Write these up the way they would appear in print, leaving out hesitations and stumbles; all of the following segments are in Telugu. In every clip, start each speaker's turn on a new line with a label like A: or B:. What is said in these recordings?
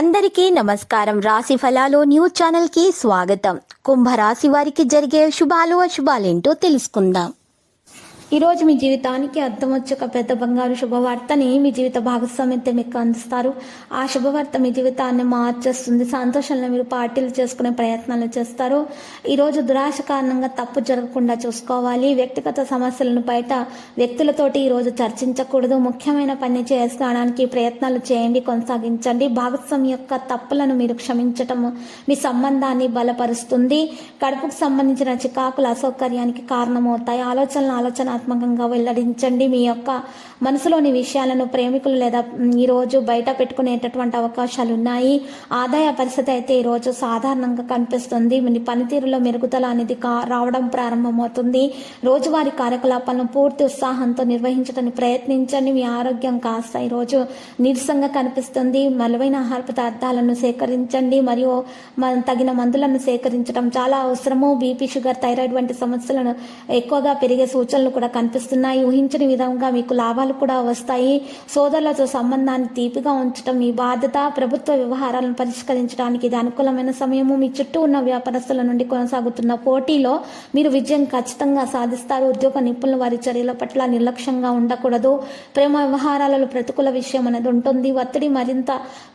A: అందరికీ నమస్కారం. రాశి ఫలాలు న్యూస్ ఛానల్ కి స్వాగతం. కుంభరాశి వారికి జరిగే శుభాలు అశుభాలేంటో తెలుసుకుందాం. ఈరోజు మీ జీవితానికి అర్థం వచ్చే ఒక పెద్ద బంగారు శుభవార్తని మీ జీవిత భాగస్వామ్యంతో మీకు అందిస్తారు. ఆ శుభవార్త మీ జీవితాన్ని మార్చేస్తుంది. సంతోషంలో మీరు పార్టీలు చేసుకునే ప్రయత్నాలు చేస్తారు. ఈరోజు దురాశ కారణంగా తప్పు జరగకుండా చూసుకోవాలి. వ్యక్తిగత సమస్యలను బయట వ్యక్తులతోటి ఈరోజు చర్చించకూడదు. ముఖ్యమైన పని చేసుకోవడానికి ప్రయత్నాలు చేయండి, కొనసాగించండి. భాగస్వామి యొక్క తప్పులను మీరు క్షమించటము మీ సంబంధాన్ని బలపరుస్తుంది. కడుపుకు సంబంధించిన చికాకుల అసౌకర్యానికి కారణమవుతాయి. ఆలోచనాత్మకంగా వెల్లడించండి. మీ యొక్క మనసులోని విషయాలను ప్రేమికులు లేదా ఈరోజు బయట పెట్టుకునేటటువంటి అవకాశాలు ఉన్నాయి. ఆదాయ పరిస్థితి అయితే ఈరోజు సాధారణంగా కనిపిస్తుంది. మీ పనితీరులో మెరుగుదల అనేది రావడం ప్రారంభమవుతుంది. రోజువారీ కార్యకలాపాలను పూర్తి ఉత్సాహంతో నిర్వహించడానికి ప్రయత్నించండి. మీ ఆరోగ్యం కాస్త ఈరోజు నీరసంగా కనిపిస్తుంది. మలువైన ఆహార పదార్థాలను సేకరించండి మరియు తగిన మందులను సేకరించడం చాలా అవసరము. బీపీ, షుగర్, థైరాయిడ్ వంటి సమస్యలను ఎక్కువగా పెరిగే సూచనలు కూడా కనిపిస్తున్నాయి. ఊహించని విధంగా మీకు లాభాలు కూడా వస్తాయి. సోదరులతో సంబంధాన్ని తీపిగా ఉంచడం మీ బాధ్యత. ప్రభుత్వ వ్యవహారాలను పరిష్కరించడానికి ఇది అనుకూలమైన సమయము. మీ చుట్టూ ఉన్న వ్యాపారస్తుల నుండి కొనసాగుతున్న పోటీలో మీరు విజయం ఖచ్చితంగా సాధిస్తారు. ఉద్యోగ నిపుణుల వారి చర్యల పట్ల నిర్లక్ష్యంగా ఉండకూడదు. ప్రేమ వ్యవహారాలలో ప్రతికూల విషయం అనేది ఉంటుంది. ఒత్తిడి మరింత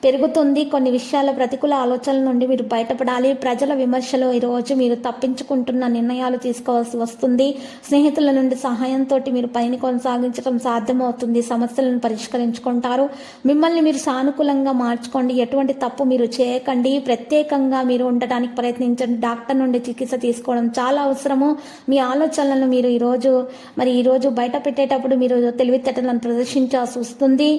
A: పెరుగుతుంది. కొన్ని విషయాల ప్రతికూల ఆలోచనల నుండి మీరు బయటపడాలి. ప్రజల విమర్శలు ఈరోజు మీరు తప్పించుకుంటున్న నిర్ణయాలు తీసుకోవాల్సి వస్తుంది. స్నేహితుల నుండి సహాయంతో మీరు పనిని కొనసాగించడం సాధ్యమవుతుంది. సమస్యలను పరిష్కరించుకుంటారు. మిమ్మల్ని మీరు సానుకూలంగా మార్చుకోండి. ఎటువంటి తప్పు మీరు చేయకండి. ప్రత్యేకంగా మీరు ఉండటానికి ప్రయత్నించండి. డాక్టర్ నుండి చికిత్స తీసుకోవడం చాలా అవసరము. మీ ఆలోచనలను మీరు ఈరోజు బయట పెట్టేటప్పుడు మీరు తెలివితేటలను ప్రదర్శించాల్సి వస్తుంది.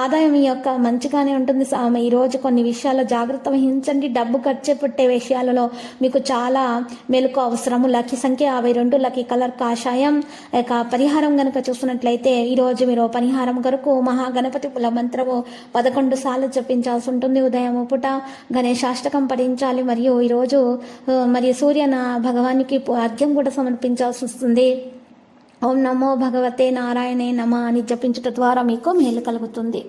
A: ఆదాయం యొక్క మంచిగానే ఉంటుంది. ఈరోజు కొన్ని విషయాల్లో జాగ్రత్త వహించండి. డబ్బు ఖర్చు పెట్టే విషయాలలో మీకు చాలా మెలకు అవసరము. లక్కీ సంఖ్య 52, లక్కీ కలర్ కాషాయం. పరిహారం గనక చూసినట్లయితే ఈరోజు మీరు పరిహారం కొరకు మహాగణపతి పుల మంత్రము 11 సార్లు జపించాల్సి ఉంటుంది. ఉదయం పూట గణేశాష్టకం పఠించాలి. మరియు ఈరోజు సూర్యన భగవానికి అర్ఘ్యం కూడా సమర్పించాల్సి వస్తుంది. ఓం నమో భగవతే నారాయణే నమః అని జపించడం ద్వారా మీకు మేలు కలుగుతుంది.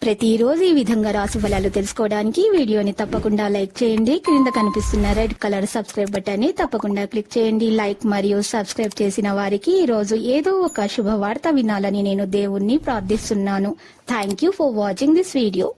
A: ప్రతిరోజు ఈ విధంగా రాశి ఫలాలు తెలుసుకోవడానికి వీడియోని తప్పకుండా లైక్ చేయండి. క్రింద కనిపిస్తున్న రెడ్ కలర్ సబ్స్క్రైబ్ బటన్ ని తప్పకుండా క్లిక్ చేయండి. లైక్ మరియు సబ్స్క్రైబ్ చేసిన వారికి ఈ రోజు ఏదో ఒక శుభవార్త వినాలని నేను దేవుణ్ణి ప్రార్థిస్తున్నాను. Thank you for watching this video.